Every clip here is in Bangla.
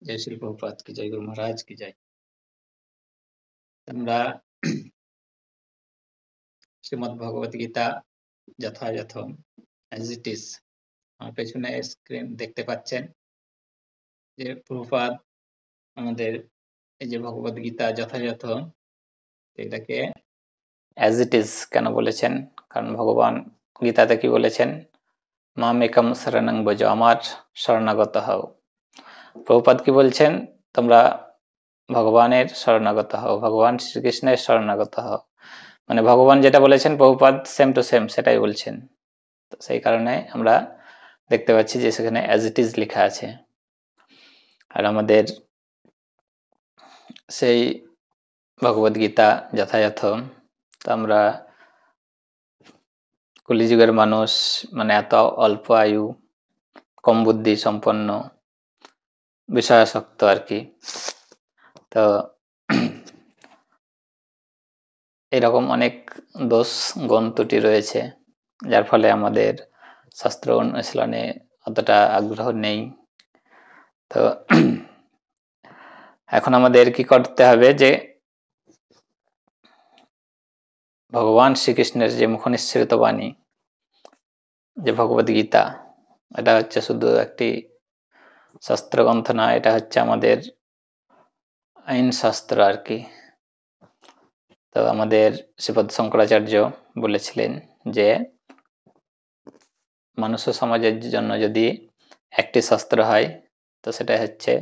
जय श्री प्रभुपाद की जय, गुरु महाराज की जय। আমরা শ্রীমদ্ ভগবত গীতা যথাযথ as it is আমার পেছনে স্ক্রিন দেখতে পাচ্ছেন যে প্রভুপাদ আমাদের এই যে ভগবত গীতা যথাযথ এটাকে as it is কেন বলেছেন? কারণ ভগবান গীতাতে কি বলেছেন? মাম একম শরণং ভজ, আমার শরণাগত হও। প্রভুপাদ কি বলছেন? তোমরা ভগবানের শরণাগত হও, ভগবান শ্রীকৃষ্ণের শরণাগত হও। মানে ভগবান যেটা বলেছেন প্রভুপাদ সেম টু সেম সেটাই বলছেন। তো সেই কারণে আমরা দেখতে পাচ্ছি যে সেখানে অ্যাজ ইট ইজ লেখা আছে। আর আমাদের সেই ভগবত গীতা যথাযথ আমরা কলিযুগের মানুষ, মানে এত অল্প আয়ু, কম বুদ্ধি সম্পন্ন, বিষয়াসক্ত আর কি। তো এরকম অনেক দোষ গুণ ত্রুটি রয়েছে, যার ফলে আমাদের শাস্ত্র অনুশীলনে অতটা আগ্রহ নেই। তো এখন আমাদের কি করতে হবে যে ভগবান শ্রীকৃষ্ণের যে মুখনিঃসৃত বাণী, যে ভগবত গীতা, এটা হচ্ছে শুধু একটি শাস্ত্রগ্রন্থ না, এটা হচ্ছে আমাদের আইন শাস্ত্র আর কি। তো আমাদের শ্রীপদ শঙ্করাচার্য বলেছিলেন যে মানুষ সমাজের জন্য যদি একটি শাস্ত্র হয় তো সেটা হচ্ছে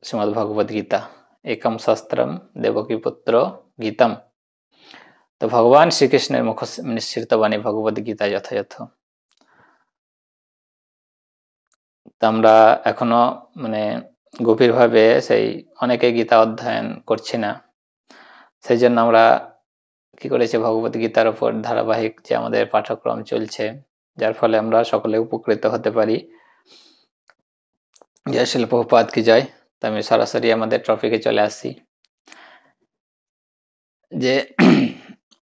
শ্রীমদ্ ভগবত গীতা। একম শাস্ত্রম দেবকী পুত্র গীতম। তো ভগবান শ্রীকৃষ্ণের মুখ নিঃসৃত বাণী ভগবত গীতা যথাযথ। তো আমরা এখনো মানে গভীরভাবে সেই অনেকে গীতা অধ্যয়ন করছি না, সেই জন্য আমরা কি করেছি, ভগবত গীতার উপর ধারাবাহিক যে আমাদের পাঠ্যক্রম চলছে, যার ফলে আমরা সকলে উপকৃত হতে পারি। জয় শ্রীল প্রভুপাদ কি জয়। তো আমি সরাসরি আমাদের টপিকে চলে আসছি যে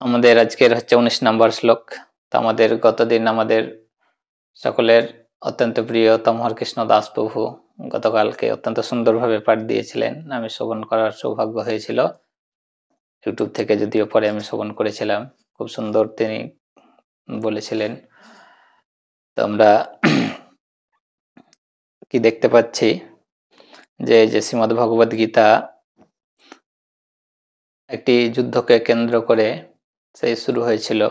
আমাদের আজকের হচ্ছে 19 নম্বর শ্লোক। তো আমাদের গতদিন আমাদের সকলের অত্যন্ত প্রিয় তমহর কৃষ্ণ দাস প্রভু গতকালকে অত্যন্ত সুন্দরভাবে পাঠ দিয়েছিলেন, আমি শ্রবণ করার সৌভাগ্য হয়েছিল ইউটিউব থেকে, যদিও পরে আমি শ্রবণ করেছিলাম। খুব সুন্দর তিনি বলেছিলেন। তো আমরা কি দেখতে পাচ্ছি যে শ্রীমদ্ ভগবত গীতা একটি যুদ্ধকে কেন্দ্র করে সেই শুরু হয়েছিল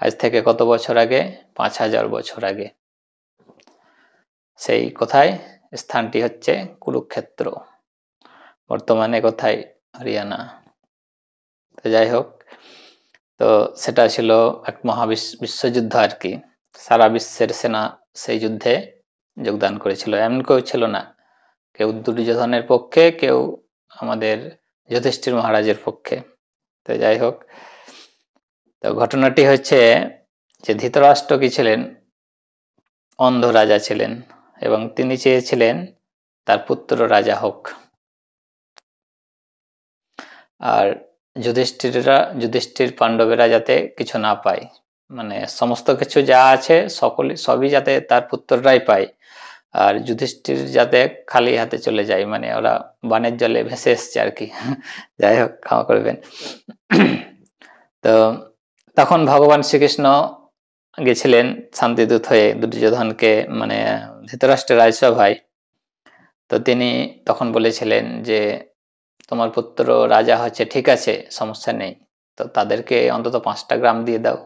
আজ থেকে কত বছর আগে, 5000 বছর আগে। সেই কোথায়, স্থানটি হচ্ছে কুরুক্ষেত্র, বর্তমানে কোথায়, হরিয়ানা। তো যাই হোক, তো সেটা ছিল এক বিশ্বযুদ্ধ আর কি। সারা বিশ্বের সেনা সেই যুদ্ধে যোগদান করেছিল, এমন কেউ ছিল না, কেউ দুর্যোধনের পক্ষে, কেউ আমাদের যুধিষ্ঠির মহারাজের পক্ষে। তো যাই হোক, তো ঘটনাটি হচ্ছে যে ধৃতরাষ্ট্র কি ছিলেন, অন্ধ রাজা ছিলেন এবং তিনি চেয়েছিলেন তার পুত্র রাজা হোক। আর যুধিষ্ঠির পাণ্ডবেরা যাতে কিছু না পায়, মানে সমস্ত কিছু যা আছে সবই যাতে তার পুত্ররাই পায়, আর যুধিষ্ঠির যাতে খালি হাতে চলে যায়, মানে ওরা বানের জলে ভেসে এসছে আর কি। যাই হোক, ক্ষমা করবেন। তো তখন ভগবান শ্রীকৃষ্ণ গেছিলেন শান্তিদূত হয়ে দুর্যোধনকে, মানে ধৃতরাষ্ট্রের রাজসভায়। তো তিনি তখন বলেছিলেন যে তোমার পুত্র রাজা হচ্ছে, ঠিক আছে, সমস্যা নেই, তো তাদেরকে অন্তত 5টা গ্রাম দিয়ে দাও,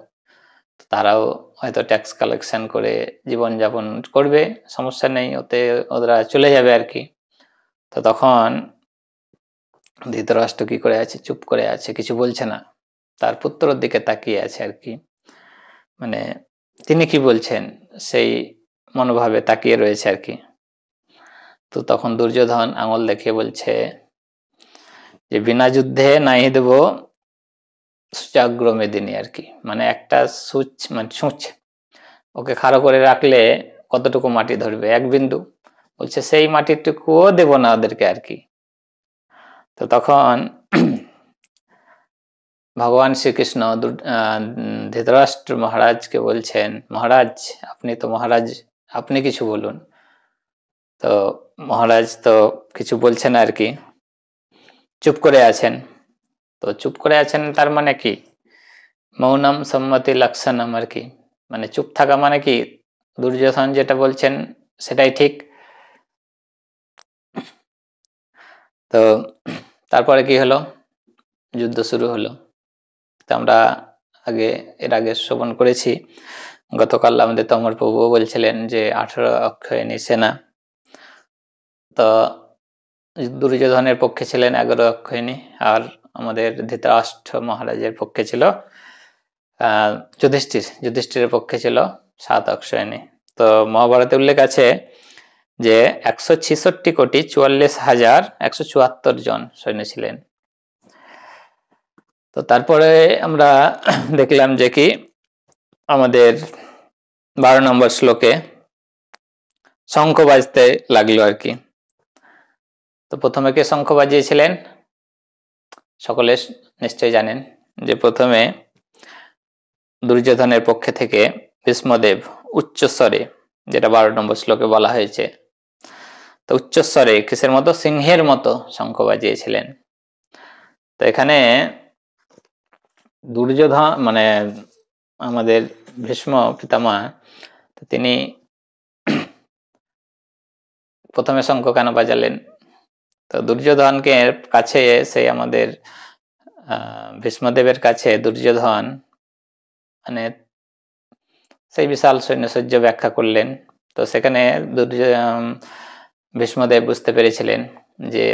তারাও হয়তো ট্যাক্স কালেকশন করে জীবনযাপন করবে, সমস্যা নেই, ওতে ওরা চলে যাবে আর কি। তো তখন ধৃতরাষ্ট্র কি করে আছে, চুপ করে আছে, কিছু বলছে না, তার পুত্রের দিকে তাকিয়ে আছে আর কি, মানে তিনি কি বলছেন সেই মনোভাবে তাকিয়ে রয়েছে আর কি। তো তখন দুর্যোধন আঙুল দেখিয়ে বলছে যে বিনা যুদ্ধে নাই দেব সুচাগ্রমেদিনী আর কি, মানে একটা সূচ ওকে খাড়ো করে রাখলে কতটুকু মাটি ধরবে, 1 বিন্দু, বলছে সেই মাটিটুকুও দেব না ওদেরকে আর কি। তো তখন ভগবান শ্রীকৃষ্ণ ধৃতরাষ্ট্র মহারাজকে বলছেন, মহারাজ আপনি তো মহারাজ, আপনি কিছু বলুন। তো মহারাজ তো কিছু বলছেন আর কি, চুপ করে আছেন। তো চুপ করে আছেন তার মানে কি, মৌনম সম্মতি লক্ষণম আর কি, মানে চুপ থাকা মানে কি দুর্যোধন যেটা বলছেন সেটাই ঠিক। তো তারপরে কি হলো, যুদ্ধ শুরু হলো। তো আমরা এর আগে শ্রবণ করেছি, গতকাল আমাদের তমর প্রভু বলছিলেন যে 18 অক্ষয়ণী সেনা, তো দুর্যোধনের পক্ষে ছিলেন 11 অক্ষয়ণী, আর আমাদের ধৃতরাষ্ট্র মহারাজের পক্ষে ছিল যুধিষ্ঠিরের পক্ষে ছিল 7 অক্ষয়ণী। তো মহাভারতে উল্লেখ আছে যে 166,44,174 জন সৈন্য ছিলেন। তো তারপরে আমরা দেখলাম যে কি আমাদের 12 নম্বর শ্লোকে শঙ্খ বাজতে লাগলো আর কি। তো প্রথমে কে শঙ্খ বাজিয়েছিলেন, সকলে নিশ্চয়ই জানেন যে প্রথমে দুর্যোধনের পক্ষে থেকে ভীষ্মদেব উচ্চস্বরে, যেটা 12 নম্বর শ্লোকে বলা হয়েছে, তো উচ্চস্বরে কিসের মতো, সিংহের মতো শঙ্খ বাজিয়েছিলেন। তো এখানে দুর্যোধন মানে আমাদের ভীষ্ম পিতামহ, তিনি প্রথমে শঙ্খ কেন বাজালেন, তো দুর্যোধনকে কাছে সেই আমাদের ভীষ্মদেবের কাছে দুর্যোধন মানে সেই বিশাল সৈন্যসজ্জ ব্যাখ্যা করলেন। তো সেখানে ভীষ্মদেব বুঝতে পেরেছিলেন যে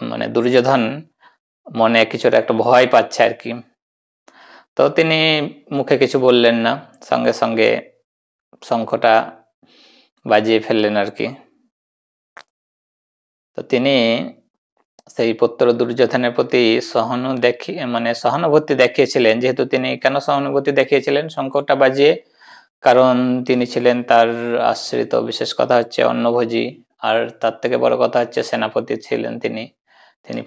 মানে দুর্যোধন মনে কিছুটা একটা ভয় পাচ্ছে আর কি। তো তিনি মুখে কিছু বললেন না, সঙ্গে সঙ্গে শঙ্খটা বাজিয়ে ফেললেন আর কি। তো তিনি সেই পুত্র দুর্যোধনের প্রতি সহানুভূতি দেখিয়েছিলেন, যেহেতু তিনি কেন সহানুভূতি দেখিয়েছিলেন শঙ্খটা বাজিয়ে, কারণ তিনি ছিলেন তার আশ্রিত, বিশেষ কথা হচ্ছে অন্নভোজী, আর তার থেকে বড় কথা হচ্ছে সেনাপতি ছিলেন তিনি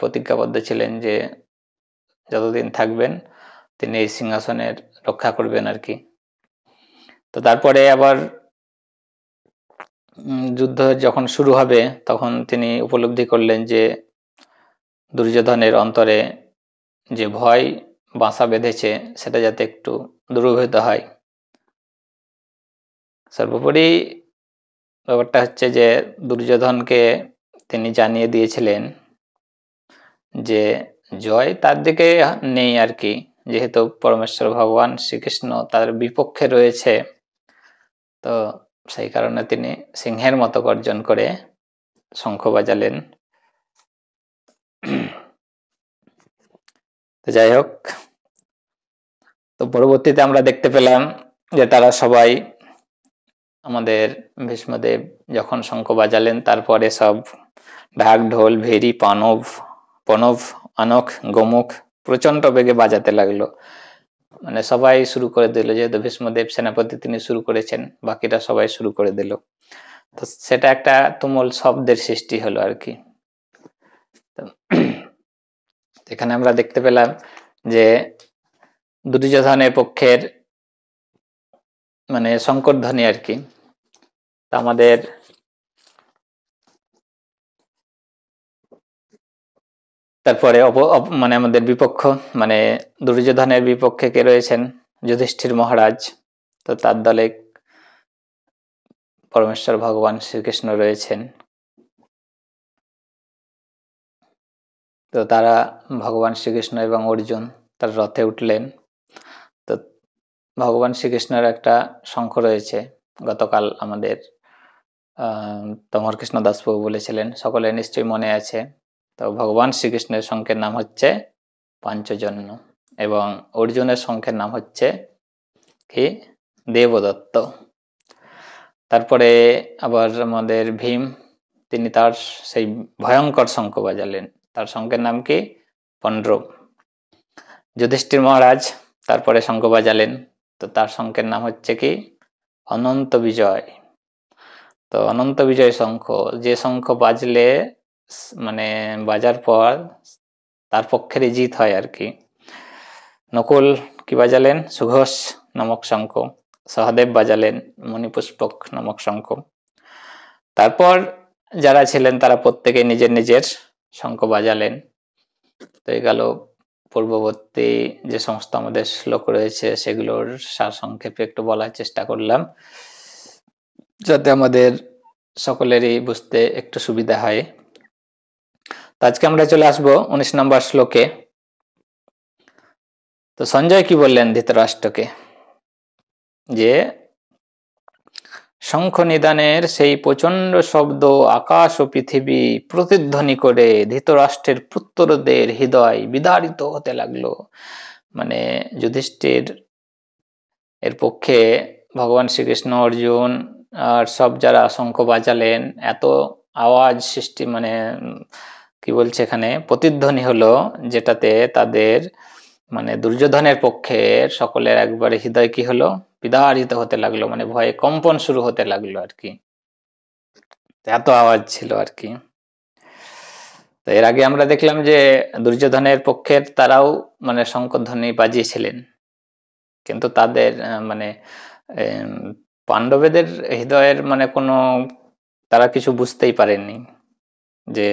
প্রতিজ্ঞাবদ্ধ ছিলেন যে যতদিন থাকবেন তিনি এই সিংহাসনের রক্ষা করবেন আর কি। তো তারপরে আবার যুদ্ধ যখন শুরু হবে তখন তিনি উপলব্ধি করলেন যে দুর্যোধনের অন্তরে যে ভয় বাসা বেঁধেছে সেটা যাতে একটু দূরীভূত হয়। সর্বোপরি ব্যাপারটা হচ্ছে যে দুর্যোধনকে তিনি জানিয়ে দিয়েছিলেন যে জয় তার দিকে নেই আর কি, যেহেতু পরমেশ্বর ভগবান শ্রীকৃষ্ণ তার বিপক্ষে রয়েছে। তো সেই কারণে তিনি সিংহের মতো গর্জন করে শঙ্খ বাজালেন। তো যাই হোক, তো পরবর্তীতে আমরা দেখতে পেলাম যে তারা সবাই, আমাদের ভীষ্মদেব যখন শঙ্খ বাজালেন তারপরে সব ঢাক ঢোল ভেরি পনব আনক গোমুখ প্রচন্ড বেগে বাজাতে লাগলো, মানে সবাই শুরু করে দিল, যেহেতু ভীষ্মদেব সেনাপতি তিনি শুরু করেছেন, বাকিরা সবাই শুরু করে দিল। তো সেটা একটা তুমুল শব্দের সৃষ্টি হলো আর কি। এখানে আমরা দেখতে পেলাম যে দুর্যোধনের পক্ষের মানে শঙ্করধ্বনি আর কি। আমাদের তারপরে মানে আমাদের বিপক্ষ মানে দুর্যোধনের বিপক্ষে কে রয়েছেন, যুধিষ্ঠির মহারাজ। তো তার দলে পরমেশ্বর ভগবান শ্রীকৃষ্ণ রয়েছেন। তো তারা ভগবান শ্রীকৃষ্ণ এবং অর্জুন তার রথে উঠলেন। তো ভগবান শ্রীকৃষ্ণের একটা শঙ্খ রয়েছে, গতকাল আমাদের তমর কৃষ্ণ দাসবাবু বলেছিলেন, সকলে নিশ্চয়ই মনে আছে। তো ভগবান শ্রীকৃষ্ণের শঙ্খের নাম হচ্ছে পাঞ্চজন্য এবং অর্জুনের শঙ্খের নাম হচ্ছে কি দেবদত্ত। তারপরে আবার আমাদের ভীম, তিনি তার সেই ভয়ঙ্কর শঙ্খ বাজালেন, তার শঙ্খের নাম কি পন্ড্রব। যুধিষ্ঠির মহারাজ তারপরে শঙ্খ বাজালেন, তো তার শঙ্খের নাম হচ্ছে কি অনন্ত বিজয়। তো অনন্ত বিজয় শঙ্খ, যে শঙ্খ বাজলে মানে বাজার পর তার পক্ষেরই জিত হয় আর কি। নকুল কি বাজালেন সুঘোষ নামক শঙ্খ, সহদেব বাজালেন মণিপুষ্পক নামক শঙ্খ। তারপর যারা ছিলেন তারা প্রত্যেকে নিজের নিজের শঙ্খ বাজালেন। তো এই গেল পূর্ববর্তী যে সমস্ত আমাদের শ্লোক রয়েছে সেগুলোর সারসংক্ষেপে একটু বলার চেষ্টা করলাম, যাতে আমাদের সকলেরই বুঝতে একটু সুবিধা হয়। তো আজকে আমরা চলে আসবো 19 নম্বর শ্লোকে। তো সঞ্জয় কি বললেন ধৃতরাষ্ট্রকে, যে শঙ্খ নিদানের সেই প্রচন্ড শব্দ আকাশ ও পৃথিবী প্রতিধ্বনি করে ধৃতরাষ্ট্রের পুত্রদের হৃদয় বিদারিত হতে লাগলো। মানে যুধিষ্ঠির এর পক্ষে ভগবান শ্রীকৃষ্ণ, অর্জুন আর সব যারা শঙ্খ বাজালেন, এত আওয়াজ সৃষ্টি, মানে কি বলছে এখানে প্রতিধ্বনি হলো, যেটাতে তাদের মানে দুর্যোধনের পক্ষে সকলের একবারে হৃদয় কি হলো, বিদারিত হতে লাগলো, মানে ভয়ে কম্পন শুরু হতে লাগলো আর কি, এত আওয়াজ ছিল আর কি। তো এর আগে আমরা দেখলাম যে দুর্যোধনের পক্ষের তারাও মানে শঙ্খধ্বনি বাজিয়েছিলেন, কিন্তু তাদের মানে পাণ্ডবেদের হৃদয়ের মানে কোনো, তারা কিছু বুঝতেই পারেননি, যে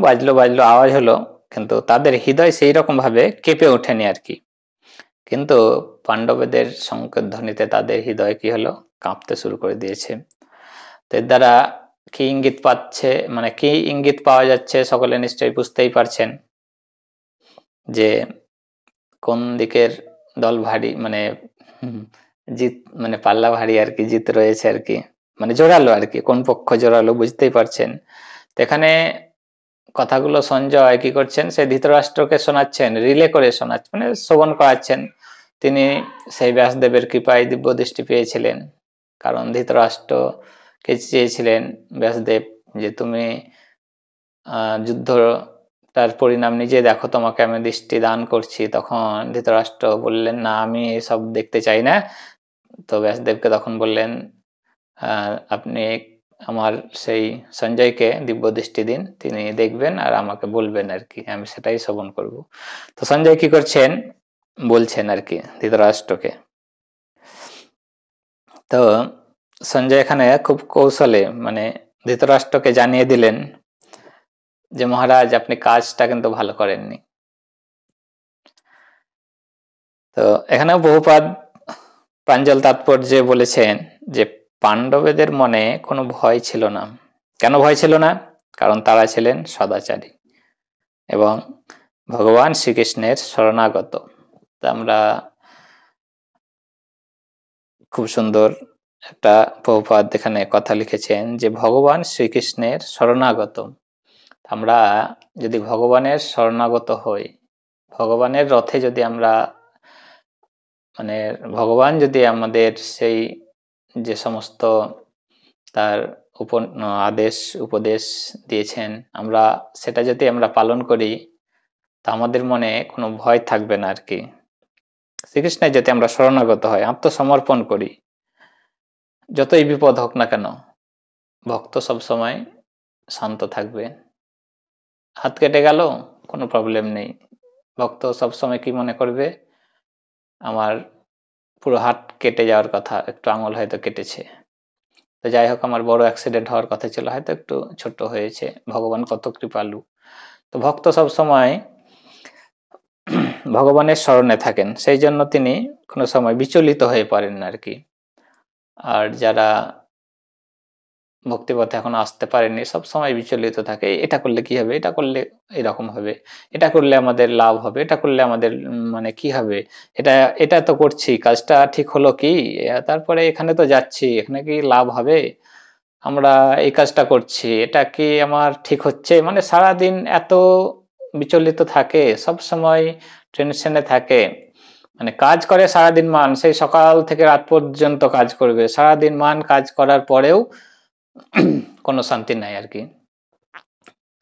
বাজলো বাজলো আওয়াজ হলো, কিন্তু তাদের হৃদয় সেই রকম ভাবে কেঁপে ওঠেনি আর কি। কিন্তু পাণ্ডবেদের শঙ্খের ধ্বনিতে তাদের হৃদয় কি হলো, কাঁপতে শুরু করে দিয়েছে। তো এর দ্বারা কি ইঙ্গিত পাচ্ছে, মানে কি ইঙ্গিত পাওয়া যাচ্ছে সকলে নিশ্চয়ই বুঝতেই পারছেন, যে কোন দিকের দল ভারী, মানে জিত, মানে পাল্লা ভারী আর কি, জিত রয়েছে আর কি, মানে জোরালো আর কি, কোন পক্ষ জোরালো বুঝতেই পারছেন। তো এখানে কথাগুলো সঞ্জয় কি করছেন, সে ধৃতরাষ্ট্রকে শোনাচ্ছেন, রিলে করে শোনাচ্ছেন, মানে শ্রবণ করাচ্ছেন। তিনি সেই ব্যাসদেবের কৃপায় দিব্য দৃষ্টি পেয়েছিলেন, কারণ ধৃতরাষ্ট্র কে চেয়েছিলেন ব্যাসদেব যে তুমি যুদ্ধ তার পরিণাম নিজে দেখো, তোমাকে আমি দৃষ্টি দান করছি। তখন ধৃতরাষ্ট্র বললেন না, আমি সব দেখতে চাই না। তো ব্যাসদেবকে তখন বললেন আপনি আমার সেই সঞ্জয়কে দিব্য দৃষ্টি দিন, তিনি দেখবেন আর আমাকে বলবেন আর কি, আমি সেটাই শ্রবণ করব। তো সঞ্জয় কি করছেন বলছেন আর কি ধৃতরাষ্ট্রকে। তো সঞ্জয় এখানে খুব কৌশলে মানে ধৃতরাষ্ট্রকে জানিয়ে দিলেন যে মহারাজ আপনি কাজটা কিন্তু ভালো করেননি। তো এখানেও বহুপাদ প্রাঞ্জল তাৎপর্যে বলেছেন যে পাণ্ডবেদের মনে কোনো ভয় ছিল না। কেন ভয় ছিল না? কারণ তারা ছিলেন সদাচারী এবং ভগবান শ্রীকৃষ্ণের শরণাগত। তা আমরা খুব সুন্দর একটা বহুপাদ এখানে কথা লিখেছেন যে ভগবান শ্রীকৃষ্ণের শরণাগত। আমরা যদি ভগবানের শরণাগত হই, ভগবানের রথে যদি আমরা, মানে ভগবান যদি আমাদের সেই যে সমস্ত তার আদেশ উপদেশ দিয়েছেন, আমরা সেটা যদি আমরা পালন করি, তা আমাদের মনে কোনো ভয় থাকবে না আর কি। শ্রীকৃষ্ণের যদি আমরা শরণাগত হয়, আত্মসমর্পণ করি, যতই বিপদ হোক না কেন, ভক্ত সব সময় শান্ত থাকবে। হাত কেটে গেল, কোনো প্রবলেম নেই, ভক্ত সব সময় কি মনে করবে, আমার পুরো হাত কেটে যাওয়ার কথা, একটু আঙুল হয়তো কেটেছে, তো যাই হোক আমার বড় অ্যাক্সিডেন্ট হওয়ার কথা ছিল, হয়তো একটু ছোট হয়েছে, ভগবান কত কৃপালু। তো ভক্ত সব সময় ভগবানের শরণে থাকেন, সেই জন্য তিনি কোনো সময় বিচলিত হয়ে পড়েন না আর কি। আর যারা ভক্তিপথে এখনো আসতে পারেনি, সব সময় বিচলিত থাকে, এটা করলে কি হবে, এটা করলে এরকম হবে, এটা করলে আমাদের লাভ হবে, এটা করলে আমাদের মানে কি হবে, এটা এটা তো করছি, কাজটা ঠিক হলো কি, তারপরে এখানে তো যাচ্ছি, এখানে কি লাভ হবে, আমরা এই কাজটা করছি, এটা কি আমার ঠিক হচ্ছে, মানে সারাদিন এত বিচলিত থাকে, সব সময় টেনশনে থাকে, মানে কাজ করে সারাদিন মান, সেই সকাল থেকে রাত পর্যন্ত কাজ করবে, সারাদিন মান কাজ করার পরেও কোনো শান্তি নাই আর কি,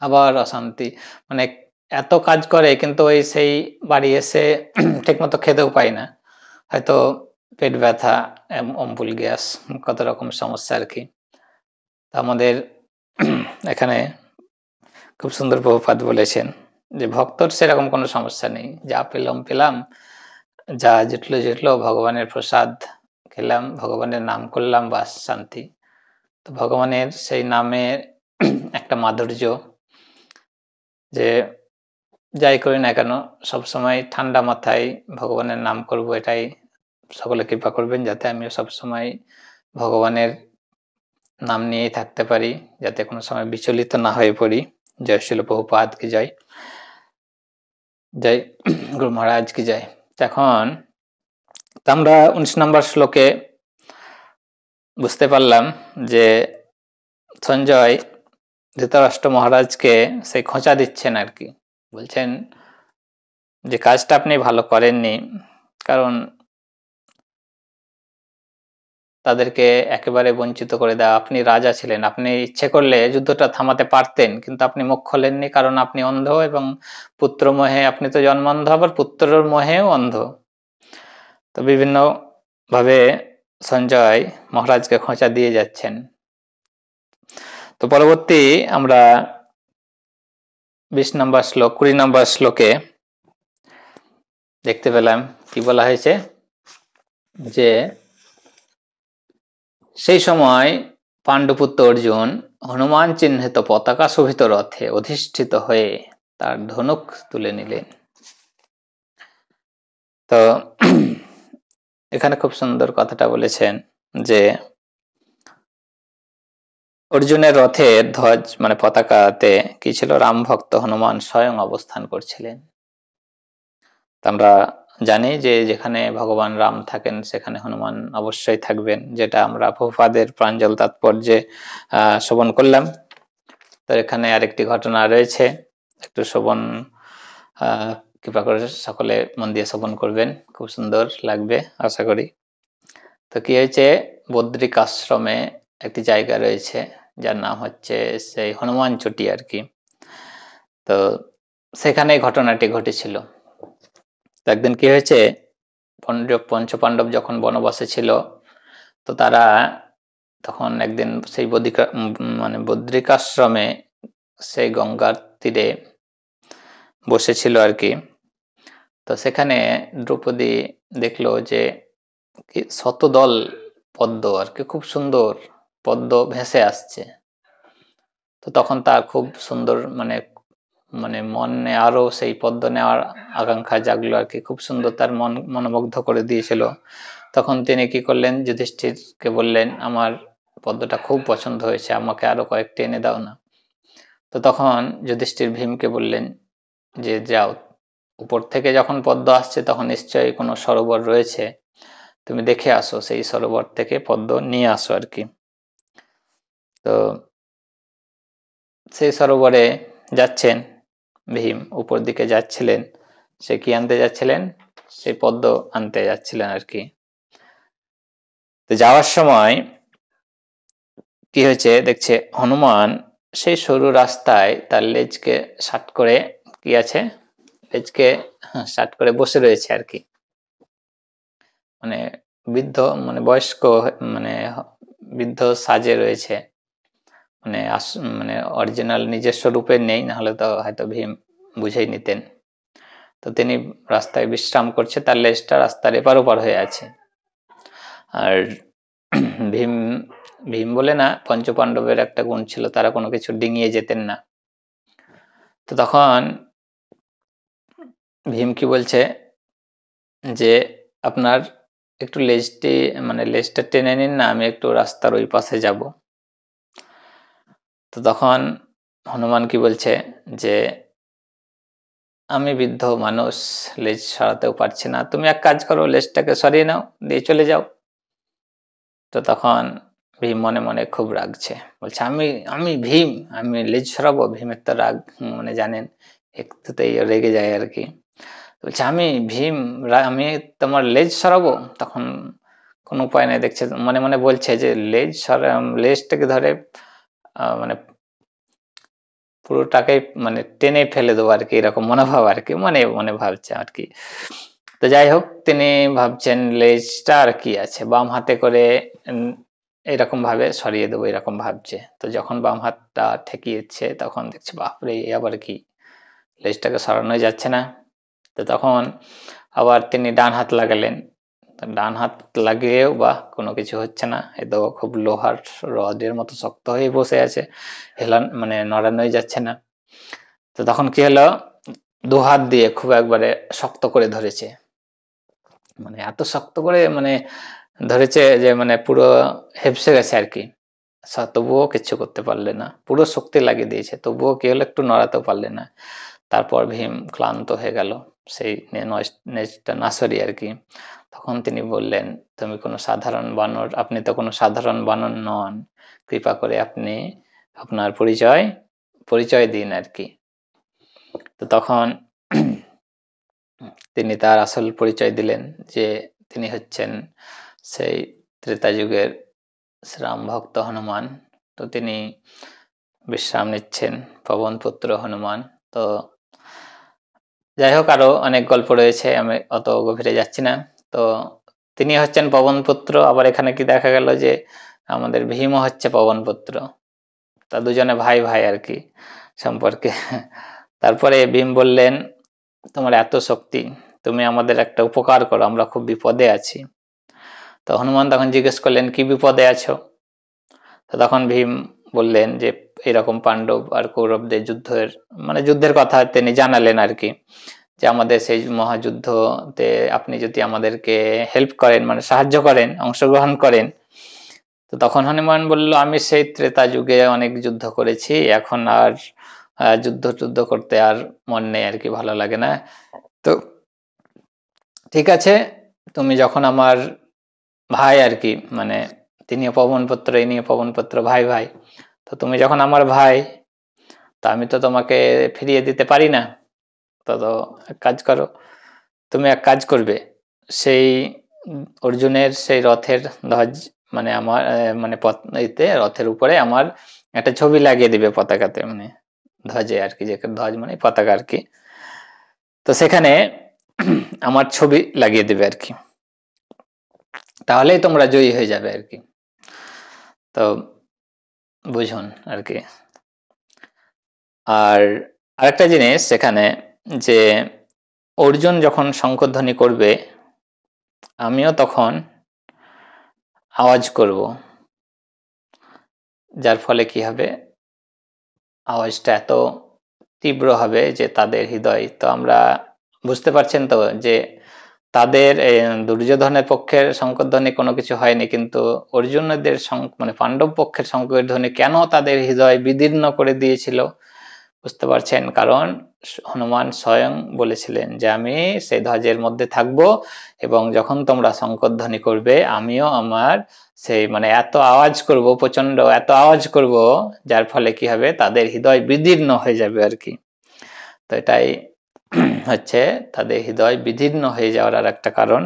আবার অশান্তি, মানে এত কাজ করে কিন্তু ওই সেই বাড়ি এসে ঠিকমতো খেতেও পায় না, হয়তো পেট ব্যথা, অম্বল গ্যাস, কত রকম সমস্যা আর কি। আমাদের এখানে খুব সুন্দর প্রভুপাদ বলেছেন যে ভক্তর সেরকম কোনো সমস্যা নেই, যা পেলাম পেলাম, যা জুটলো জুটলো, ভগবানের প্রসাদ খেলাম, ভগবানের নাম করলাম, বাস শান্তি। তো ভগবানের সেই নামের একটা মাধুর্য, যে যাই করি না কেন সবসময় ঠান্ডা মাথায় ভগবানের নাম করব, এটাই সকলে কৃপা করবেন যাতে আমি সবসময় ভগবানের নাম নিয়েই থাকতে পারি, যাতে কোনো সময় বিচলিত না হয়ে পড়ি। জয় শিল প্রভুপাদ কি জয়, জয় গুরু মহারাজ কি জয়। এখন আমরা 19 নম্বর শ্লোকে বুঝতে পারলাম যে সঞ্জয় ধৃতরাষ্ট্র মহারাজকে সেই খোঁচা দিচ্ছেন আর কি, বলছেন যে কাজটা আপনি ভালো করেননি, কারণ তাদেরকে একেবারে বঞ্চিত করে দেওয়া। আপনি রাজা ছিলেন, আপনি ইচ্ছে করলে যুদ্ধটা থামাতে পারতেন, কিন্তু আপনি মুখ খোলেননি কারণ আপনি অন্ধ, এবং পুত্র মোহে আপনি তো জন্মান্ধ, আবার পুত্রের মোহেও অন্ধ। তো বিভিন্ন ভাবে সঞ্জয় মহারাজকে খোঁচা দিয়ে যাচ্ছেন। তো পরবর্তী আমরা 20 নম্বর শ্লোক 20 নম্বর শ্লোকে দেখতে পেলাম কি বলা হয়েছে, যে সেই সময় পাণ্ডুপুত্র অর্জুন হনুমান চিহ্নিত পতাকা শোভিত রথে অধিষ্ঠিত হয়ে তার ধনুক তুলে নিলেন। তো এখানে খুব সুন্দর কথাটা বলেছেন যে অর্জুনের রথের ধ্বজ মানে পতাকাতে কি ছিল, রাম ভক্ত হনুমান স্বয়ং অবস্থান করছিলেন। আমরা জানি যে যেখানে ভগবান রাম থাকেন সেখানে হনুমান অবশ্যই থাকবেন, যেটা আমরা প্রভুপাদের প্রাঞ্জল তাৎপর্যে শ্রবণ করলাম। তো এখানে আরেকটি ঘটনা রয়েছে, একটু শ্রবণ কৃপা করে সকলে মন দিয়ে শ্রবণ করবেন, খুব সুন্দর লাগবে আশা করি। তো কি হয়েছে, বদ্রিক আশ্রমে একটি জায়গা রয়েছে যার নাম হচ্ছে সেই হনুমান চটি আর কি। তো সেখানে ঘটনাটি ঘটেছিল। একদিন কি হয়েছে, পঞ্চপাণ্ডব যখন বনবাসে ছিল, তো তারা তখন একদিন সেই বদ্রিকাশ্রমে সেই গঙ্গার তীরে বসেছিল আর কি। তো সেখানে দ্রৌপদী দেখলো যে শতদল পদ্ম আর কি, খুব সুন্দর পদ্ম ভেসে আসছে। তো তখন তার খুব সুন্দর মানে মানে মনে আরো সেই পদ্ম নেওয়ার আকাঙ্ক্ষা জাগলো আর কি, খুব সুন্দর, তার মনোমুগ্ধ করে দিয়েছিল। তখন তিনি কি করলেন, যুধিষ্ঠিরকে বললেন আমার পদ্মটা খুব পছন্দ হয়েছে, আমাকে আরো কয়েকটি এনে দাও না। তো তখন যুধিষ্ঠির ভীমকে বললেন যে যাও, উপর থেকে যখন পদ্ম আসছে তখন নিশ্চয়ই কোনো সরোবর রয়েছে, তুমি দেখে আসো, সেই সরোবর থেকে পদ্ম নিয়ে আসো আর কি। তো সেই সরোবরে যাচ্ছেন ভীম, উপর দিকে যাচ্ছিলেন, সে কি আনতে যাচ্ছিলেন, সেই পদ্ম আনতে যাচ্ছিলেন আর কি। তো যাওয়ার সময় কি হয়েছে দেখছে, হনুমান সেই সরু রাস্তায় তার লেজকে শাট করে কি আছে, লেজকে শাট করে বসে রয়েছে আর কি, মানে বৃদ্ধ মানে বয়স্ক মানে বৃদ্ধ সাজে রয়েছে, মানে মানে অরিজিনাল নিজস্ব রূপে নেই, নাহলে তো হয়তো ভীম বুঝেই নিতেন। তো তিনি রাস্তায় বিশ্রাম করছে, তার লেজটা রাস্তার এপার ওপার হয়ে আছে। আর ভীম ভীম বলে না, পঞ্চপাণ্ডবের একটা গুণ ছিল, তারা কোনো কিছু ডিঙিয়ে যেতেন না। তো তখন ভীম কি বলছে যে আপনার একটু লেজটি মানে লেজটা টেনে নিন না, আমি একটু রাস্তার ওই পাশে যাব। তো তখন হনুমান কি বলছে যে আমি বৃদ্ধ মানুষ, লেজ সরাতেও পারছি না, তুমি এক কাজ করো, লেজটাকে সরিয়ে নাও, দিয়ে চলে যাও। তো তখন ভীম মনে মনে খুব রাগছে, বলছে আমি আমি ভীম, আমি লেজ সরাবো। ভীমের তো রাগ মানে জানেন একটুতেই রেগে যায় আর কি। বলছে আমি ভীম, আমি তোমার লেজ সরাবো। তখন কোনো উপায় নাই, দেখছে মনে মনে বলছে যে লেজটাকে ধরে মানে পুরোটাকে মানে টেনে ফেলে দেবো আর কি, এরকম মনোভাব আর কি, মনে মনে ভাবছে আর কি। তো যাই হোক, তিনি ভাবছেন লেজটা আর কি আছে, বাম হাতে করে এরকম ভাবে সরিয়ে দেবো এরকম ভাবছে। তো যখন বাম হাতটা ঠেকিয়েছে তখন দেখছে বাপরে এ আবার কি, লেজটাকে সরানো যাচ্ছে না। তো তখন আবার তিনি ডান হাত লাগালেন, ডান হাত লাগিয়েও বা কোনো কিছু হচ্ছে না, এ তো খুব লোহার রডের মতো শক্ত হয়ে বসে আছে, হেলান মানে নড়ানোই যাচ্ছে না। তো তখন কি হলো, দু হাত দিয়ে খুব একবারে শক্ত করে ধরেছে, মানে এত শক্ত করে মানে ধরেছে যে মানে পুরো হেপসে গেছে আর কি। তবুও কিচ্ছু করতে পারলে না, পুরো শক্তি লাগিয়ে দিয়েছে, তবুও কি হলো, একটু নড়াতেও পারলে না। তারপর ভীম ক্লান্ত হয়ে গেল, সেই নেজটা নাসরি আর কি। তখন তিনি বললেন, তুমি কোনো সাধারণ বানর, আপনি তো কোনো সাধারণ বানর নন, কৃপা করে আপনি আপনার পরিচয় দিন আর কি। তো তখন তিনি তার আসল পরিচয় দিলেন, যে তিনি হচ্ছেন সেই ত্রেতা যুগের শ্রীরাম ভক্ত হনুমান। তো তিনি বিশ্রাম নিচ্ছেন, পবনপুত্র হনুমান। তো যাই হোক, আরো অনেক গল্প রয়েছে, আমি অত গভীরে যাচ্ছি না। তো তিনি হচ্ছেন পবনপুত্র, আবার এখানে কি দেখা গেল যে আমাদের ভীমও হচ্ছে পবনপুত্র, তা দুজনে ভাই ভাই আর কি সম্পর্কে। তারপরে ভীম বললেন, তোমার এত শক্তি, তুমি আমাদের একটা উপকার করো, আমরা খুব বিপদে আছি। তো হনুমান তখন জিজ্ঞেস করলেন, কি বিপদে আছো? তো তখন ভীম বললেন যে এরকম পাণ্ডব আর কৌরবদের যুদ্ধের কথা তিনি জানালেন আর কি, যে আমাদের সেই মহাযুদ্ধতে আপনি যদি আমাদেরকে হেল্প করেন, মানে সাহায্য করেন, অংশগ্রহণ করেন। তো তখন হনুমান বলল, আমি সেই ত্রেতা যুগে অনেক যুদ্ধ করেছি, এখন আর যুদ্ধ করতে আর মন নেই আর কি, ভালো লাগে না। তো ঠিক আছে, তুমি যখন আমার ভাই আর কি, মানে তিনিও পবনপুত্র ইনিও পবনপুত্র, ভাই ভাই, তো তুমি যখন আমার ভাই, তা আমি তো তোমাকে ফিরিয়ে দিতে পারি না। তো এক কাজ করো, তুমি এক কাজ করবে, সেই অর্জুনের সেই রথের ধ্বজ, মানে আমার মানে রথের উপরে আমার একটা ছবি লাগিয়ে দিবে পতাকাতে, মানে ধ্বজে আর কি, যে ধ্বজ মানে পতাকা আর কি। তো সেখানে আমার ছবি লাগিয়ে দিবে আর কি, তাহলেই তোমরা জয়ী হয়ে যাবে আর কি। তো বুঝুন আর কি। আর আরেকটা জিনিস সেখানে, যে অর্জুন যখন শঙ্খধ্বনি করবে, আমিও তখন আওয়াজ করব, যার ফলে কি হবে, আওয়াজটা এত তীব্র হবে যে তাদের হৃদয়, তো আমরা বুঝতে পারছেন তো যে তাদের দুর্যোধনের পক্ষের শঙ্খধ্বনি কোনো কিছু হয়নি, কিন্তু অর্জুনদের মানে পাণ্ডব পক্ষের শঙ্খের ধ্বনি কেন তাদের হৃদয় বিদীর্ণ করে দিয়েছিল, বুঝতে পারছেন? কারণ হনুমান স্বয়ং বলেছিলেন যে আমি সেই ধ্বজের মধ্যে থাকব, এবং যখন তোমরা শঙ্খধ্বনি করবে আমিও আমার সেই মানে এত আওয়াজ করব, প্রচন্ড এত আওয়াজ করব, যার ফলে কি হবে, তাদের হৃদয় বিদীর্ণ হয়ে যাবে আর কি। তো এটাই হচ্ছে তাদের হৃদয় বিদীর্ণ হয়ে যাওয়ার আর একটা কারণ।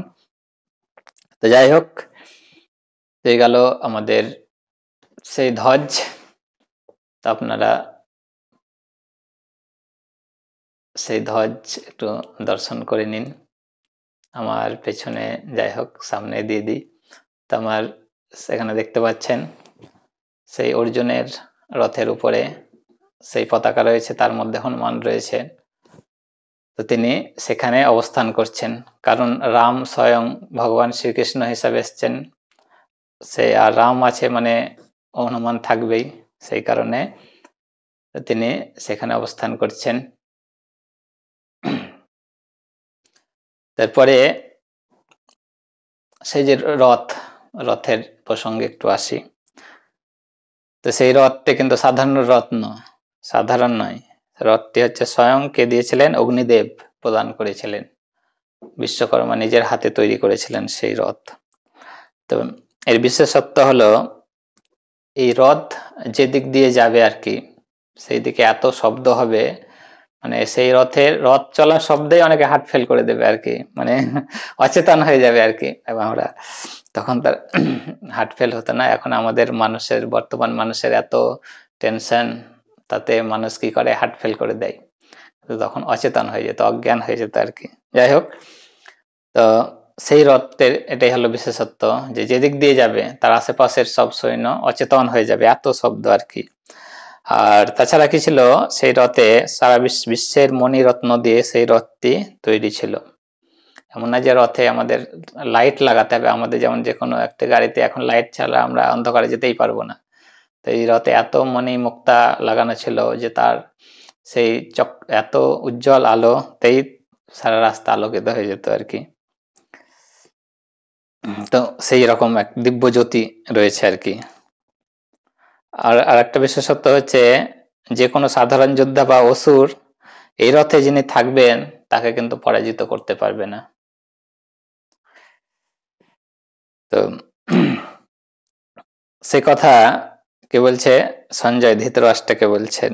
তো যাই হোক, হয়ে গেল আমাদের সেই ধ্বজ। তো আপনারা সেই ধ্বজ একটু দর্শন করে নিন, আমার পেছনে, যাই হোক সামনে দিয়ে দিই। তো আমার সেখানে দেখতে পাচ্ছেন সেই অর্জুনের রথের উপরে সেই পতাকা রয়েছে, তার মধ্যে হনুমান রয়েছে। তো তিনি সেখানে অবস্থান করছেন, কারণ রাম স্বয়ং ভগবান শ্রীকৃষ্ণ হিসাবে এসছেন, সে আর রাম আছে মানে হনুমান থাকবেই, সেই কারণে তিনি সেখানে অবস্থান করছেন। তারপরে সেই যে রথের প্রসঙ্গে একটু আসি। তো সেই রথটি কিন্তু সাধারণ নয়, রথটি হচ্ছে স্বয়ং কে দিয়েছিলেন, অগ্নিদেব প্রদান করেছিলেন, বিশ্বকর্মা নিজের হাতে তৈরি করেছিলেন সেই রথ। তো এর বিশেষত্ব হলো, এই রথ যে দিক দিয়ে যাবে আর কি, সেই দিকে এত শব্দ হবে, মানে সেই রথ চলার শব্দেই অনেকে হার্ট ফেল করে দেবে আর কি, মানে অচেতন হয়ে যাবে আর কি। এবং আমরা তখন তার হার্ট ফেল হতো না, এখন আমাদের বর্তমান মানুষের এত টেনশন, তাতে মানুষ কি করে, হার্ট ফেল করে দেয়, তখন অচেতন হয়ে যেত, অজ্ঞান হয়ে যেত আর কি। যাই হোক, তো সেই রথের এটাই হলো বিশেষত্ব, যে যেদিক দিয়ে যাবে তার আশেপাশের সব সৈন্য অচেতন হয়ে যাবে, এত শব্দ আর কি। আর তাছাড়া কি ছিল, সেই রথে সারা বিশ্বের মণিরত্ন দিয়ে সেই রথটি তৈরি ছিল, এমন না যে রথে আমাদের লাইট লাগাতে হবে, আমাদের যেমন যে কোনো একটা গাড়িতে এখন লাইট ছাড়া আমরা অন্ধকারে যেতেই পারবো না। তো এই রথে এত মণিমুক্তা লাগানো ছিল যে তার সেই এত উজ্জ্বল আলোতেই সারা রাস্তা আলোকিত হয়ে যেত আর কি। তো সেই রকম এক দিব্য জ্যোতি রয়েছে আর কি। আর একটা বিশেষত্ব হচ্ছে যে কোনো সাধারণ যোদ্ধা বা অসুর এই রথে যিনি থাকবেন তাকে কিন্তু পরাজিত করতে পারবে না। তো সে কথা কে বলছে? সঞ্জয় ধৃতরাষ্ট্রকে বলছেন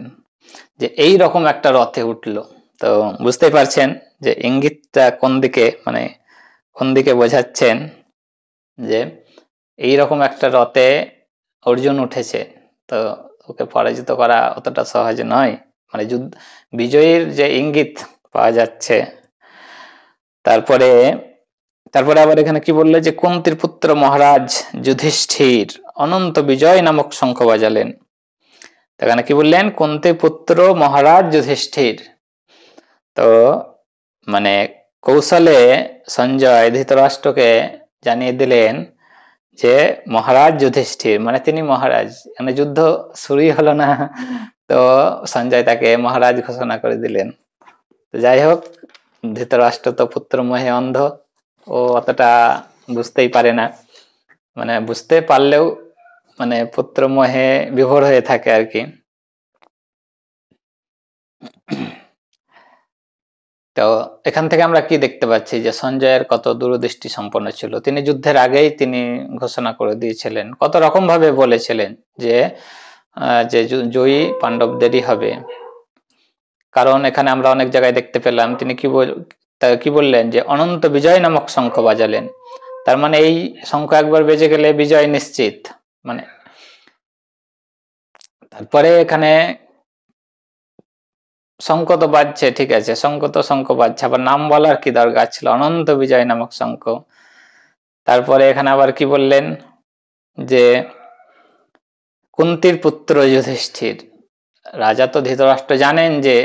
যে এই রকম একটা রথে উঠলো। তো বুঝতেই পারছেন যে ইঙ্গিতটা কোন দিকে, মানে কোন দিকে বোঝাচ্ছেন যে এই রকম একটা রথে অর্জুন উঠেছে, তো ওকে পরাজিত করা অতটা সহজ নয়, মানে বিজয়ীর যে ইঙ্গিত পাওয়া যাচ্ছে। তারপরে আবার এখানে কি বললে যে কুন্তির পুত্র মহারাজ যুধিষ্ঠির অনন্ত বিজয় নামক শঙ্খ বাজালেন। এখানে কি বললেন? কুন্তির পুত্র মহারাজ যুধিষ্ঠির। তো মানে কৌশলে সঞ্জয় ধৃতরাষ্ট্রকে জানিয়ে দিলেন যে মহারাজ যুধিষ্ঠির মানে তিনি মহারাজ, মানে যুদ্ধ শুরুই হলো না, তো সঞ্জয় তাকে মহারাজ ঘোষণা করে দিলেন। তো যাই হোক, ধৃতরাষ্ট্র তো পুত্র মোহে অন্ধ, ও অতটা বুঝতেই পারে না, মানে বুঝতে পারলেও মানে পুত্র মোহে বিভোর হয়ে থাকে আর কি। তো এখান থেকে আমরা কি দেখতে পাচ্ছি যে সঞ্জয়ের কত দূরদৃষ্টি সম্পন্ন ছিল। তিনি যুদ্ধের আগেই তিনি ঘোষণা করে দিয়েছিলেন, কত রকম ভাবে বলেছিলেন যে জয়ী পাণ্ডবদেরই হবে। কারণ এখানে আমরা অনেক জায়গায় দেখতে পেলাম তিনি কি বললেন যে অনন্ত বিজয় নামক শঙ্খ বাজালেন। তার মানে এই শঙ্খ একবার বেজে গেলে বিজয় নিশ্চিত। মানে তারপরে এখানে শঙ্খ তো বাজছে, ঠিক আছে, শঙ্খ বাজছে, আবার নাম বলার কি দরকার ছিল? অনন্ত বিজয় নামক শঙ্খ। তারপরে এখানে আবার কি বললেন যে কুন্তির পুত্র যুধিষ্ঠির। রাজা তো ধৃতরাষ্ট্র জানেন যে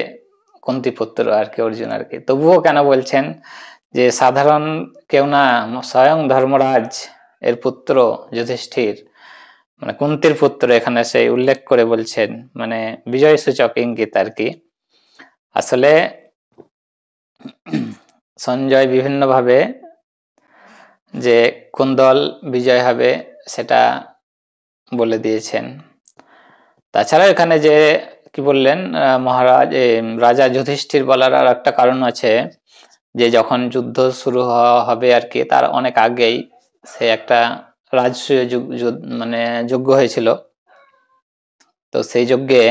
কুন্তি পুত্র আর কি, অর্জুন আর কি, তবুও কেন বলছেন যে সাধারণ কেউ না, স্বয়ং ধর্মরাজ এর পুত্র যুধিষ্ঠির, মানে কুন্তির পুত্র, এখানে সেই উল্লেখ করে বলছেন, মানে বিজয় সূচক ইঙ্গিত আর কি। আসলে সঞ্জয় বিভিন্ন ভাবে যে কোন দল বিজয় হবে সেটা বলে দিয়েছেন। তাছাড়া এখানে যে কি বললেন মহারাজ রাজা যুধিষ্ঠির বলার আর একটা কারণ আছে, যে যখন যুদ্ধ শুরু হবে আর কি তার অনেক আগেই সে একটা রাজসূয় মানে যজ্ঞ হয়েছিল। তো সেই যজ্ঞে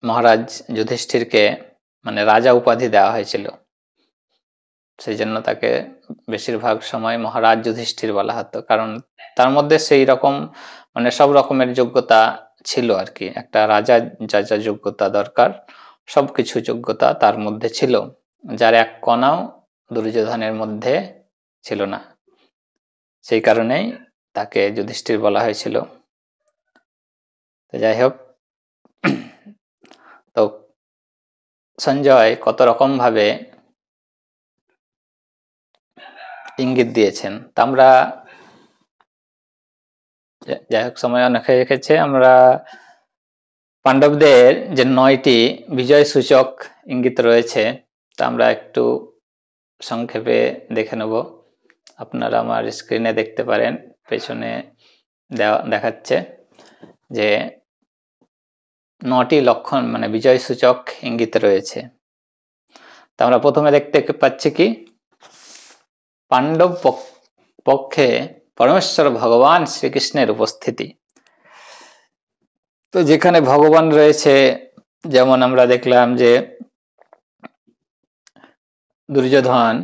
মহারাজ যুধিষ্ঠিরকে মানে রাজা উপাধি দেওয়া হয়েছিল, সেই জন্য তাকে বেশিরভাগ সময় মহারাজ যুধিষ্ঠির বলা হতো, কারণ তার মধ্যে সেই রকম মানে সব রকমের যোগ্যতা ছিল আর কি। একটা রাজা যা যা যোগ্যতা দরকার সবকিছু যোগ্যতা তার মধ্যে ছিল, যার এক কণাও দুর্যোধনের মধ্যে ছিল না, সেই কারণেই তাকে যুধিষ্ঠির বলা হয়েছিল। তো যাই হোক, তো সঞ্জয় কত রকম ভাবে ইঙ্গিত দিয়েছেন, তা আমরা যাই হোক সময় অনেক হয়ে গেছে, আমরা পাণ্ডবদের যে 9টি বিজয় সূচক ইঙ্গিত রয়েছে তা আমরা একটু সংক্ষেপে দেখে নেব। আপনারা আমার স্ক্রিনে দেখতে পারেন, পেছনে দেখাচ্ছে যে 9টি লক্ষণ মানে বিজয় সূচক ইঙ্গিত রয়েছে। তা আমরা প্রথমে দেখতে পাচ্ছি কি, পাণ্ডব পক্ষে পরমেশ্বর ভগবান শ্রীকৃষ্ণের উপস্থিতি। তো যেখানে ভগবান রয়েছে, যেমন আমরা দেখলাম যে দুর্যোধন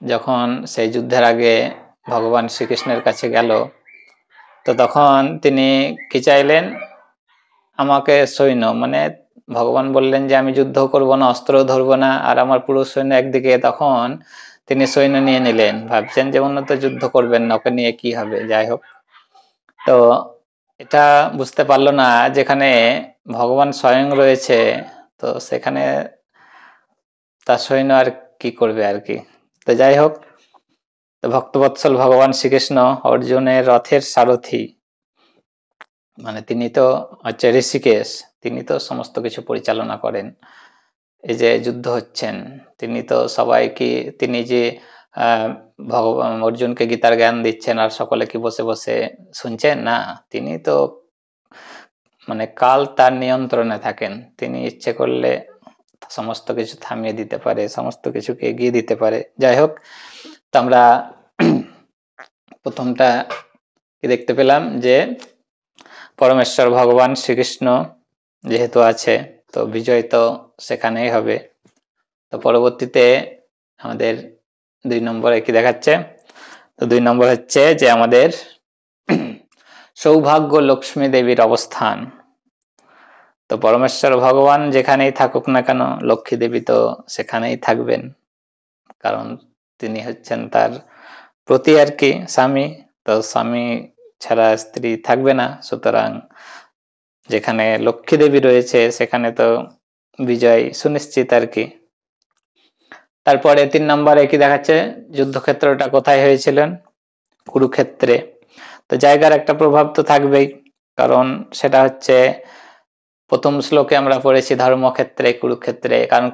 যখন সেই যুদ্ধের আগে ভগবান শ্রীকৃষ্ণের কাছে গেল, তো তখন তিনি কি চাইলেন? আমাকে সৈন্য, মানে ভগবান বললেন যে আমি যুদ্ধ করব না, অস্ত্র ধরবো না, আর আমার পুরো সৈন্য একদিকে, তখন তিনি সৈন্য নিয়ে নিলেন, ভাবছেন যে উন্নত যুদ্ধ করবেন না, ওকে নিয়ে কি হবে। যাই হোক, তো এটা বুঝতে পারলো না যেখানে ভগবান স্বয়ং রয়েছে, তো সেখানে তার সৈন্য আর কি করবে আর কি। তো যাই হোক, তো ভক্তবৎসল ভগবান শ্রীকৃষ্ণ অর্জুনের রথের সারথি, মানে তিনি তো হচ্ছে ঋষিকেশ, তিনি তো সমস্ত কিছু পরিচালনা করেন। এই যে যুদ্ধ হচ্ছেন, তিনি তো সবাইকে, তিনি যে ভগবান অর্জুনকে গীতার জ্ঞান দিচ্ছেন আর সকলে কি বসে বসে শুনছেন না, তিনি তো মানে কাল তার নিয়ন্ত্রণে থাকেন, তিনি ইচ্ছে করলে সমস্ত কিছু থামিয়ে দিতে পারে, সমস্ত কিছুকে এগিয়ে দিতে পারে। যাই হোক, তো আমরা প্রথমটা কি দেখতে পেলাম যে পরমেশ্বর ভগবান শ্রীকৃষ্ণ যেহেতু আছে, তো বিজয় তো সেখানেই হবে। তো পরবর্তীতে আমাদের 2 নম্বরে কি দেখাচ্ছে, তো 2 নম্বর হচ্ছে যে আমাদের সৌভাগ্য লক্ষ্মী দেবীর অবস্থান। তো পরমেশ্বর ভগবান যেখানেই থাকুক না কেন, লক্ষ্মী দেবী তো সেখানেই থাকবেন, কারণ তিনি হচ্ছেন তার প্রতি আর কি স্বামী, তো স্বামী ছাড়া স্ত্রী থাকবে না, সুতরাং যেখানে লক্ষ্মী দেবী রয়েছে সেখানে তো বিজয় সুনিশ্চিত আর কি। তারপরে 3 নম্বরে কি দেখাচ্ছে, যুদ্ধক্ষেত্রটা কোথায় হয়েছিলেন, কুরুক্ষেত্রে। তো জায়গার একটা প্রভাব তো থাকবেই, কারণ সেটা হচ্ছে প্রথম শ্লোকে আমরা পড়েছি ধর্মক্ষেত্রে কুরুক্ষেত্রে, কারণ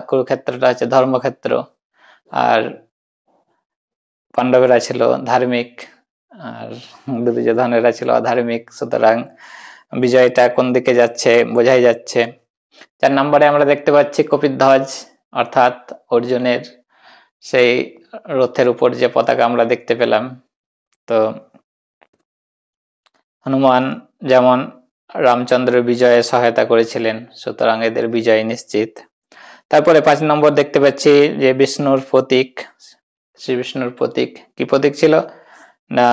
কুরুক্ষেত্রটা হচ্ছে ধর্মক্ষেত্র, আর পাণ্ডবেরা ছিল ধার্মিক আর দুর্যোধনেরা ছিল অধার্মিক, সুতরাং বিজয়টা কোন দিকে যাচ্ছে বোঝাই যাচ্ছে। 4 নম্বরে আমরা দেখতে পাচ্ছি কপিধ্বজ, অর্থাৎ অর্জুনের সেই রথের উপর যে পতাকা আমরা দেখতে পেলাম। তো হনুমান যেমন রামচন্দ্রের বিজয়ে সহায়তা করেছিলেন, সুতরাং এদের বিজয় নিশ্চিত। তারপরে 5 নম্বর দেখতে পাচ্ছি যে বিষ্ণুর প্রতীক, শ্রী বিষ্ণুর প্রতীক, কি প্রতীক ছিল না,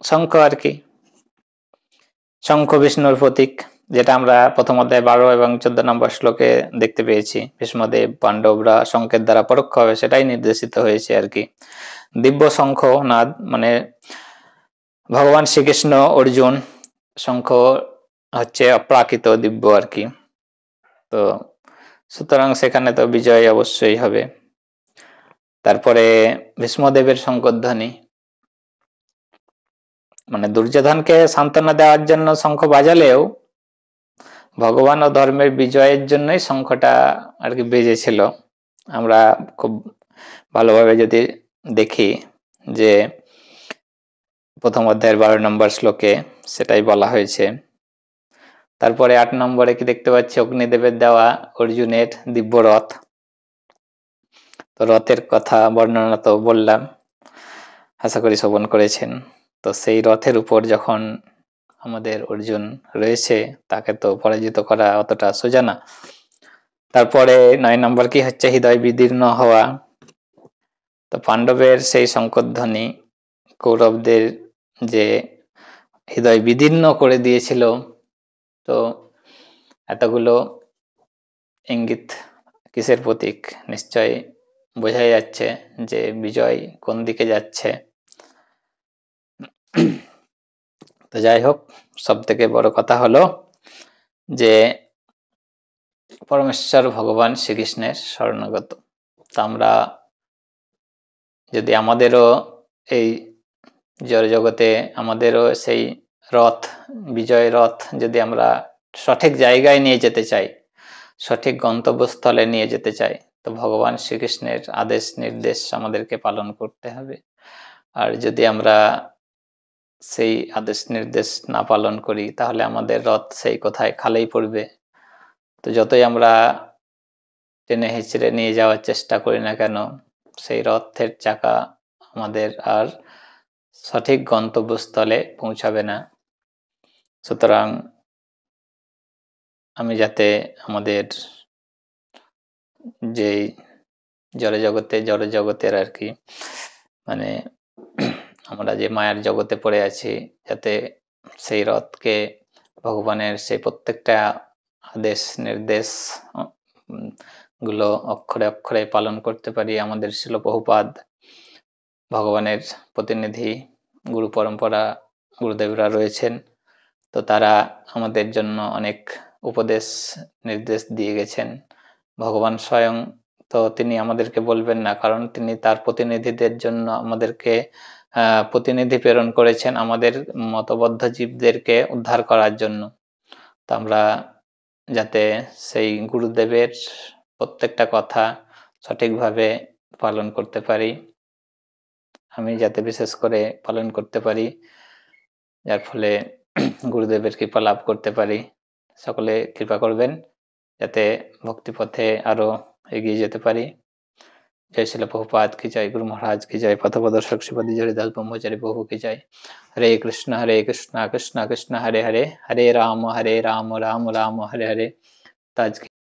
শঙ্খ আর কি, শঙ্খ বিষ্ণুর প্রতীক, যেটা আমরা প্রথম অধ্যায় 12 এবং 14 নম্বর শ্লোকে দেখতে পেয়েছি। ভীষ্মদেব পাণ্ডবরা শঙ্খের দ্বারা পরোক্ষভাবে সেটাই নির্দেশিত হয়েছে আর কি। দিব্য শঙ্খ নাদ, মানে ভগবান শ্রীকৃষ্ণ অর্জুন, শঙ্খ হচ্ছে অপ্রাকৃত দিব্য আর কি। তো সুতরাং সেখানে তো বিজয় অবশ্যই হবে। তারপরে ভীষ্মদেবের শঙ্খধ্বনি, মানে দুর্যোধনকে সান্ত্বনা দেওয়ার জন্য শঙ্খ বাজালেও ভগবান ও ধর্মের বিজয়ের জন্যই শঙ্খটা আর কি বেজেছিল। আমরা খুব ভালোভাবে যদি দেখি যে প্রথম অধ্যায়ের 12 নম্বর শ্লোকে সেটাই বলা হয়েছে। তারপরে 8 নম্বরে কি দেখতে পাচ্ছি, অগ্নিদেবের দেওয়া অর্জুনের দিব্য রথ। তো রথের কথা বর্ণনা তো বললাম, আশা করি শ্রবণ করেছেন। তো সেই রথের উপর যখন আমাদের অর্জুন রয়েছে, তাকে তো পরাজিত করা অতটা সোজা না। তারপরে 9 নম্বর কি হচ্ছে, হৃদয় বিদীর্ণ হওয়া। তো পাণ্ডবের সেই শঙ্খধ্বনি কৌরবদের যে হৃদয় বিদীর্ণ করে দিয়েছিল। তো এতগুলো ইঙ্গিত কিসের প্রতীক, নিশ্চয় বোঝাই যাচ্ছে যে বিজয় কোন দিকে যাচ্ছে। তো যাই হোক, সব থেকে বড় কথা হলো যে পরমেশ্বর ভগবান শ্রীকৃষ্ণের শরণাগত। তা আমরা যদি আমাদেরও এই জড়জগতে আমাদেরও সেই রথ, বিজয় রথ যদি আমরা সঠিক জায়গায় নিয়ে যেতে চাই, সঠিক গন্তব্যস্থলে নিয়ে যেতে চাই, তো ভগবান শ্রীকৃষ্ণের আদেশ নির্দেশ আমাদেরকে পালন করতে হবে। আর যদি আমরা সেই আদেশ নির্দেশ না পালন করি, তাহলে আমাদের রথ সেই কোথায় খালেই পড়বে। তো যতই আমরা টেনে হিচড়ে নিয়ে যাওয়ার চেষ্টা করি না কেন, সেই রথের চাকা আমাদের আর সঠিক গন্তব্যস্থলে পৌঁছাবে না। সুতরাং আমি যাতে আমাদের যে জড় জগতের আর কি, মানে আমরা যে মায়ার জগতে পড়ে আছি, যাতে সেই রথকে ভগবানের সেই প্রত্যেকটা আদেশ নির্দেশ গুলো অক্ষরে অক্ষরে পালন করতে পারি। আমাদের শিল প্রভুপাদ ভগবানের প্রতিনিধি, গুরু পরম্পরা গুরুদেবরা রয়েছেন, তো তারা আমাদের জন্য অনেক উপদেশ নির্দেশ দিয়ে গেছেন। ভগবান স্বয়ং তো তিনি আমাদেরকে বলবেন না, কারণ তিনি তার প্রতিনিধিদের জন্য আমাদেরকে প্রতিনিধি প্রেরণ করেছেন আমাদের মতবদ্ধ জীবদেরকে উদ্ধার করার জন্য। তো আমরা যাতে সেই গুরুদেবের প্রত্যেকটা কথা সঠিকভাবে পালন করতে পারি, আমি যাতে বিশেষ করে পালন করতে পারি, যার ফলে গুরুদেবের কৃপা লাভ করতে পারি। সকলে কৃপা করবেন যাতে ভক্তিপথে আরো এগিয়ে যেতে পারি। जय शिल प्रभुपाद की जय, गुरु महाराज की जय, पथप्रदर्शक श्रीपति हरिदास ब्रह्मचारी प्रभु की जय। हरे कृष्णा कृष्णा कृष्णा हरे हरे, हरे राम राम राम हरे हरे। तो आज